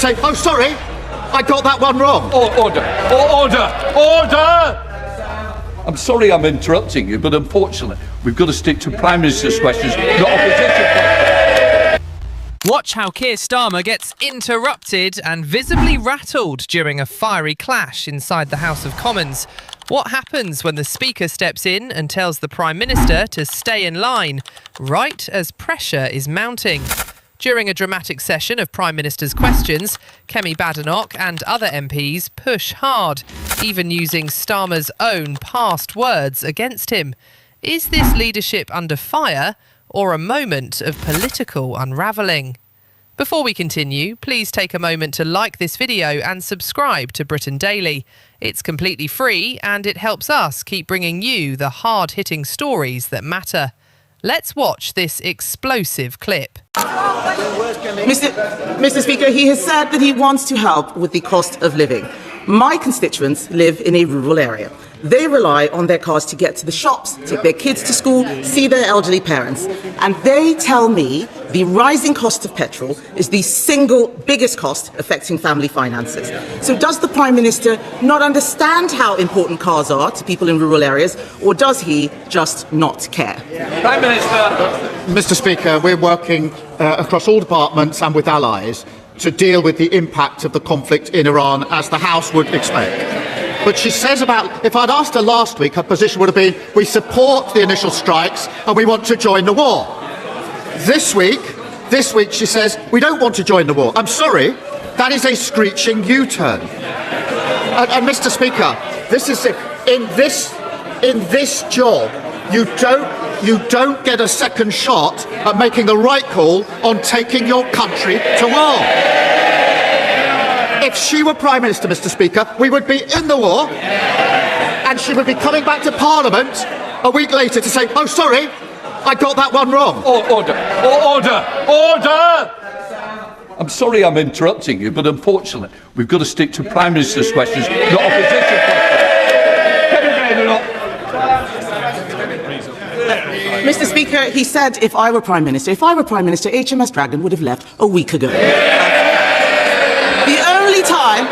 say, oh, sorry, I got that one wrong. Order! I'm sorry I'm interrupting you, but unfortunately, we've got to stick to Prime Minister's questions, not opposition questions. Watch how Keir Starmer gets interrupted and visibly rattled during a fiery clash inside the House of Commons. What happens when the Speaker steps in and tells the Prime Minister to stay in line, right as pressure is mounting? During a dramatic session of Prime Minister's questions, Kemi Badenoch and other MPs push hard, even using Starmer's own past words against him. Is this leadership under fire or a moment of political unravelling? Before we continue, please take a moment to like this video and subscribe to Britain Daily. It's completely free and it helps us keep bringing you the hard-hitting stories that matter. Let's watch this explosive clip. Mr. Speaker, he has said that he wants to help with the cost of living. My constituents live in a rural area. They rely on their cars to get to the shops, take their kids to school, see their elderly parents. And they tell me the rising cost of petrol is the single biggest cost affecting family finances. So does the Prime Minister not understand how important cars are to people in rural areas, or does he just not care? Prime Minister! Mr. Speaker, we're working across all departments and with allies to deal with the impact of the conflict in Iran, as the House would expect. But she says if I'd asked her last week, her position would have been, we support the initial strikes and we want to join the war. This week she says, we don't want to join the war. I'm sorry, that is a screeching U-turn. And Mr. Speaker, this is it. In this job, you don't get a second shot at making the right call on taking your country to war. If she were Prime Minister, Mr. Speaker, we would be in the war, and she would be coming back to Parliament a week later to say, oh, sorry, I got that one wrong. Order! I'm sorry I'm interrupting you, but unfortunately, we've got to stick to Prime Minister's questions, not opposition questions. Mr. Speaker, he said if I were Prime Minister, HMS Dragon would have left a week ago. The only time.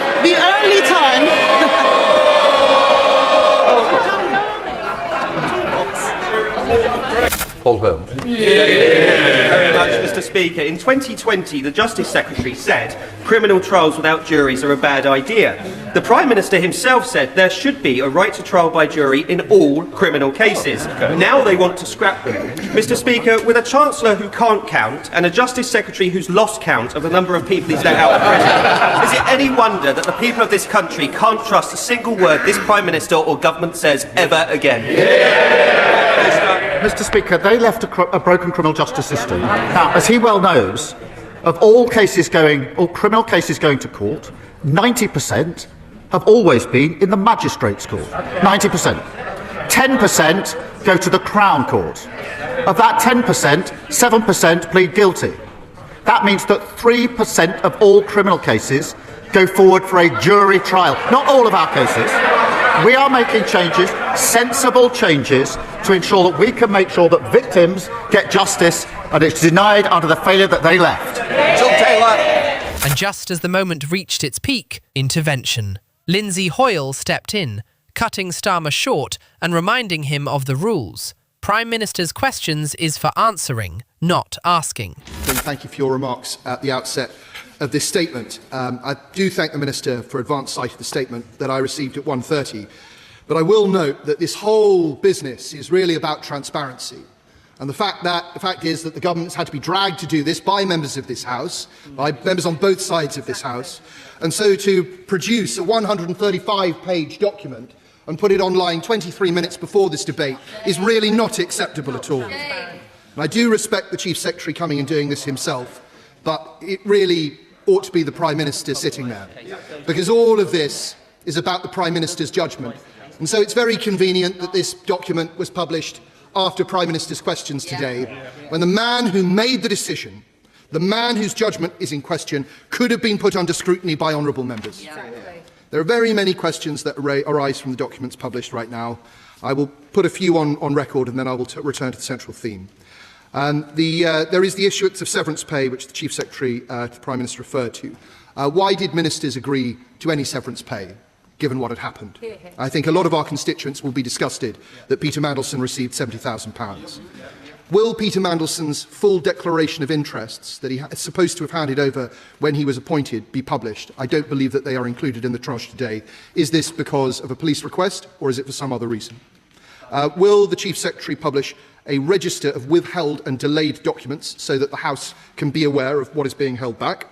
Paul Holmes. Thank you very much, Mr. Speaker. In 2020, the Justice Secretary said criminal trials without juries are a bad idea. The Prime Minister himself said there should be a right to trial by jury in all criminal cases. Now they want to scrap them. Mr. Speaker, with a Chancellor who can't count and a Justice Secretary who's lost count of the number of people he's let out of prison, is it any wonder that the people of this country can't trust a single word this Prime Minister or government says ever again? Mr. Speaker, they left a broken criminal justice system. Now, as he well knows, of all criminal cases going to court, 90% have always been in the magistrates' court. 90%. 10% go to the Crown Court. Of that 10%, 7% plead guilty. That means that 3% of all criminal cases go forward for a jury trial. Not all of our cases. We are making changes, sensible changes, to ensure that we can make sure that victims get justice and it's denied under the failure that they left. And just as the moment reached its peak, intervention. Lindsay Hoyle stepped in, cutting Starmer short and reminding him of the rules. Prime Minister's questions is for answering, not asking. Thank you for your remarks at the outset of this statement. I do thank the Minister for advance sight of the statement that I received at 1:30. But I will note that this whole business is really about transparency. And the fact is that the government has had to be dragged to do this by members of this House, by members on both sides of this House. And so to produce a 135-page document and put it online 23 minutes before this debate is really not acceptable at all. And I do respect the Chief Secretary coming and doing this himself, but it really ought to be the Prime Minister sitting there, because all of this is about the Prime Minister's judgment. And so it's very convenient that this document was published after Prime Minister's questions today, when the man who made the decision, the man whose judgment is in question, could have been put under scrutiny by honourable members. There are very many questions that arise from the documents published right now. I will put a few on record and then I will return to the central theme. There is the issuance of severance pay, which the Chief Secretary to the Prime Minister referred to. Why did ministers agree to any severance pay, given what had happened? I think a lot of our constituents will be disgusted that Peter Mandelson received £70,000. Will Peter Mandelson's full declaration of interests that he is supposed to have handed over when he was appointed be published? I don't believe that they are included in the tranche today. Is this because of a police request, or is it for some other reason? Will the Chief Secretary publish a register of withheld and delayed documents so that the House can be aware of what is being held back?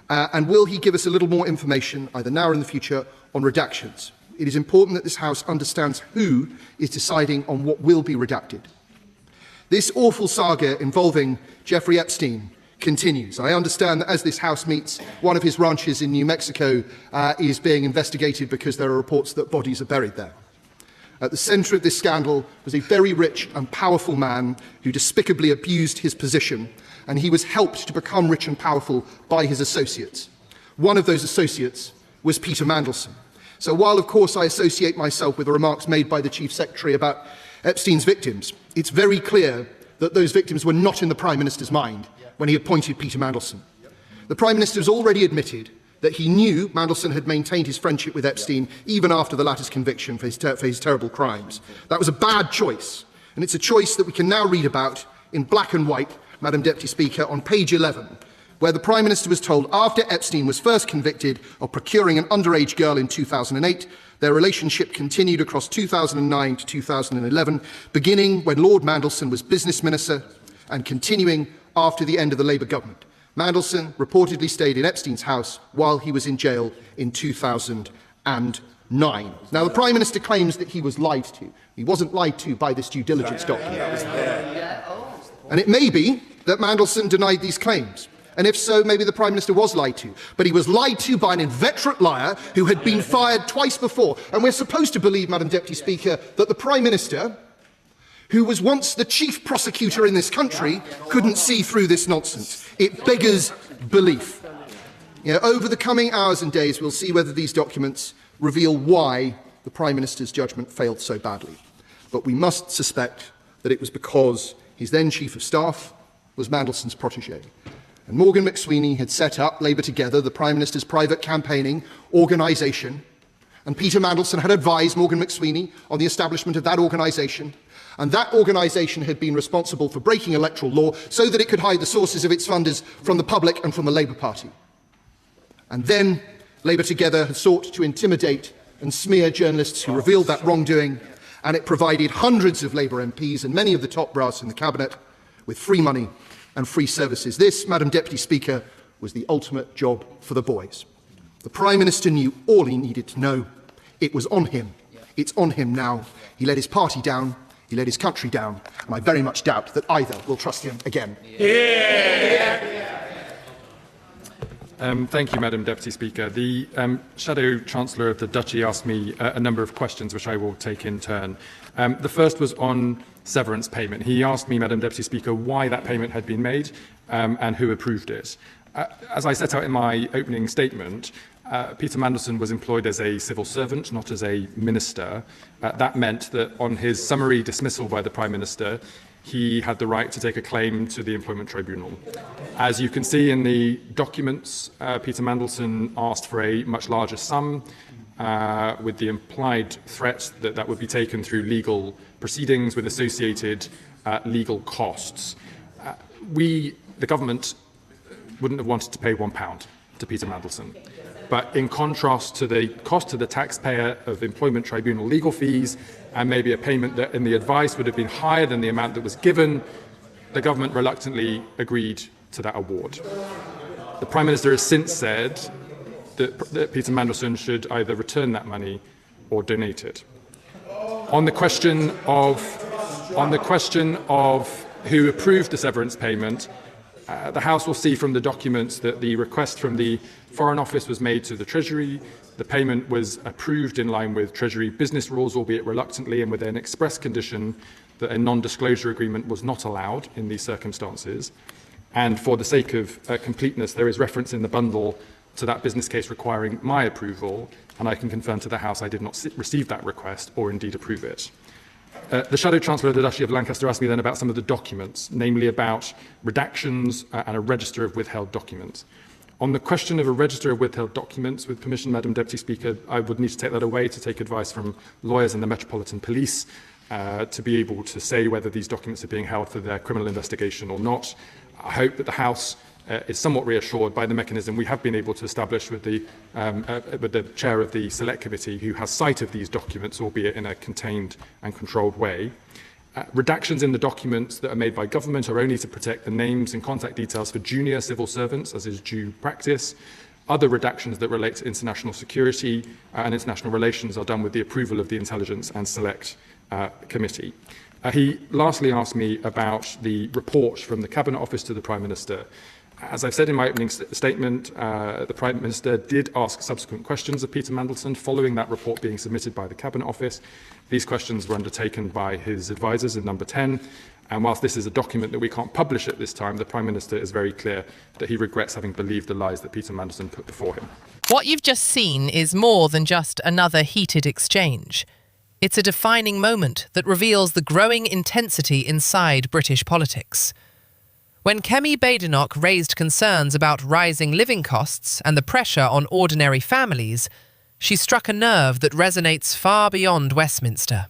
And will he give us a little more information, either now or in the future, on redactions? It is important that this House understands who is deciding on what will be redacted. This awful saga involving Jeffrey Epstein continues. I understand that as this House meets, one of his ranches in New Mexico is being investigated because there are reports that bodies are buried there. At the centre of this scandal was a very rich and powerful man who despicably abused his position, and he was helped to become rich and powerful by his associates. One of those associates was Peter Mandelson. So while, of course, I associate myself with the remarks made by the Chief Secretary about Epstein's victims, it's very clear that those victims were not in the Prime Minister's mind when he appointed Peter Mandelson. The Prime Minister has already admitted that he knew Mandelson had maintained his friendship with Epstein even after the latter's conviction for his terrible crimes. That was a bad choice, and it's a choice that we can now read about in black and white, Madam Deputy Speaker, on page 11, where the Prime Minister was told after Epstein was first convicted of procuring an underage girl in 2008, their relationship continued across 2009 to 2011, beginning when Lord Mandelson was Business Minister and continuing after the end of the Labour government. Mandelson reportedly stayed in Epstein's house while he was in jail in 2009. Now, the Prime Minister claims that he was lied to. He wasn't lied to by this due diligence document. And it may be that Mandelson denied these claims. And if so, maybe the Prime Minister was lied to. But he was lied to by an inveterate liar who had been fired twice before. And we're supposed to believe, Madam Deputy Speaker, that the Prime Minister, who was once the chief prosecutor in this country, couldn't see through this nonsense. It beggars belief. Over the coming hours and days, we'll see whether these documents reveal why the Prime Minister's judgment failed so badly. But we must suspect that it was because his then Chief of Staff was Mandelson's protégé. And Morgan McSweeney had set up Labour Together, the Prime Minister's private campaigning organisation, and Peter Mandelson had advised Morgan McSweeney on the establishment of that organisation, and that organisation had been responsible for breaking electoral law so that it could hide the sources of its funders from the public and from the Labour Party. And then Labour Together had sought to intimidate and smear journalists who revealed that wrongdoing, and it provided hundreds of Labour MPs and many of the top brass in the Cabinet with free money and free services. This, Madam Deputy Speaker, was the ultimate job for the boys. The Prime Minister knew all he needed to know. It was on him. It's on him now. He let his party down, he let his country down, and I very much doubt that either will trust him again. Thank you, Madam Deputy Speaker. The Shadow Chancellor of the Duchy asked me a number of questions, which I will take in turn. The first was on severance payment. He asked me, Madam Deputy Speaker, why that payment had been made and who approved it. As I set out in my opening statement, Peter Mandelson was employed as a civil servant, not as a minister. That meant that on his summary dismissal by the Prime Minister, he had the right to take a claim to the Employment Tribunal. As you can see in the documents, Peter Mandelson asked for a much larger sum, with the implied threat that that would be taken through legal proceedings with associated legal costs. The government, wouldn't have wanted to pay £1 to Peter Mandelson. But in contrast to the cost to the taxpayer of Employment Tribunal legal fees and maybe a payment that in the advice would have been higher than the amount that was given, the government reluctantly agreed to that award. The Prime Minister has since said that Peter Mandelson should either return that money or donate it. On the question of who approved the severance payment, the House will see from the documents that the request from the Foreign Office was made to the Treasury. The payment was approved in line with Treasury business rules, albeit reluctantly, and with an express condition that a non-disclosure agreement was not allowed in these circumstances. And for the sake of completeness, there is reference in the bundle to that business case requiring my approval, and I can confirm to the House I did not receive that request or indeed approve it. The Shadow Chancellor of the Duchy of Lancaster asked me then about some of the documents, namely about redactions and a register of withheld documents. On the question of a register of withheld documents, with permission, Madam Deputy Speaker, I would need to take that away to take advice from lawyers in the Metropolitan Police to be able to say whether these documents are being held for their criminal investigation or not. I hope that the House is somewhat reassured by the mechanism we have been able to establish with the chair of the Select Committee, who has sight of these documents, albeit in a contained and controlled way. Redactions in the documents that are made by government are only to protect the names and contact details for junior civil servants, as is due practice. Other redactions that relate to international security and international relations are done with the approval of the Intelligence and Select Committee. He lastly asked me about the report from the Cabinet Office to the Prime Minister. As I've said in my opening statement, the Prime Minister did ask subsequent questions of Peter Mandelson following that report being submitted by the Cabinet Office. These questions were undertaken by his advisers in number 10, and whilst this is a document that we can't publish at this time, the Prime Minister is very clear that he regrets having believed the lies that Peter Mandelson put before him. What you've just seen is more than just another heated exchange. It's a defining moment that reveals the growing intensity inside British politics. When Kemi Badenoch raised concerns about rising living costs and the pressure on ordinary families, she struck a nerve that resonates far beyond Westminster.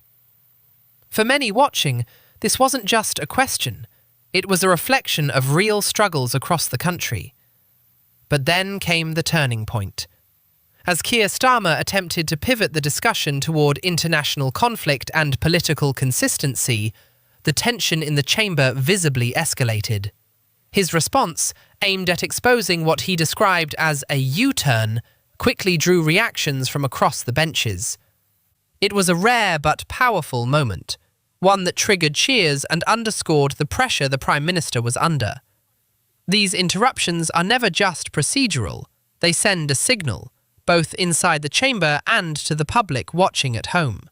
For many watching, this wasn't just a question. It was a reflection of real struggles across the country. But then came the turning point. As Keir Starmer attempted to pivot the discussion toward international conflict and political consistency, the tension in the chamber visibly escalated. His response, aimed at exposing what he described as a U-turn, quickly drew reactions from across the benches. It was a rare but powerful moment, one that triggered cheers and underscored the pressure the Prime Minister was under. These interruptions are never just procedural, they send a signal, both inside the chamber and to the public watching at home.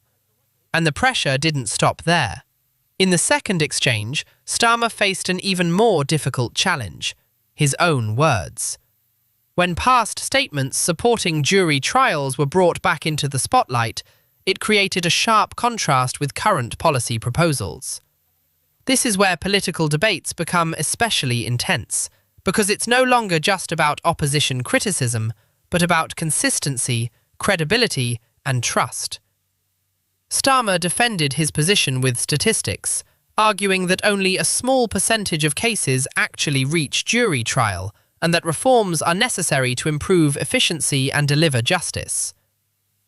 And the pressure didn't stop there. In the second exchange, Starmer faced an even more difficult challenge: his own words. When past statements supporting jury trials were brought back into the spotlight, it created a sharp contrast with current policy proposals. This is where political debates become especially intense, because it's no longer just about opposition criticism, but about consistency, credibility, and trust. Starmer defended his position with statistics, arguing that only a small percentage of cases actually reach jury trial, and that reforms are necessary to improve efficiency and deliver justice.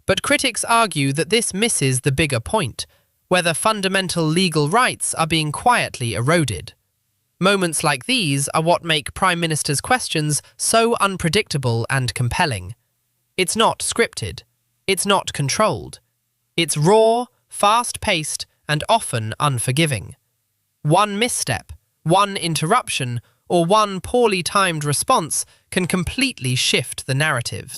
But critics argue that this misses the bigger point, whether fundamental legal rights are being quietly eroded. Moments like these are what make Prime Minister's questions so unpredictable and compelling. It's not scripted. It's not controlled. It's raw, fast-paced, and often unforgiving. One misstep, one interruption, or one poorly timed response can completely shift the narrative.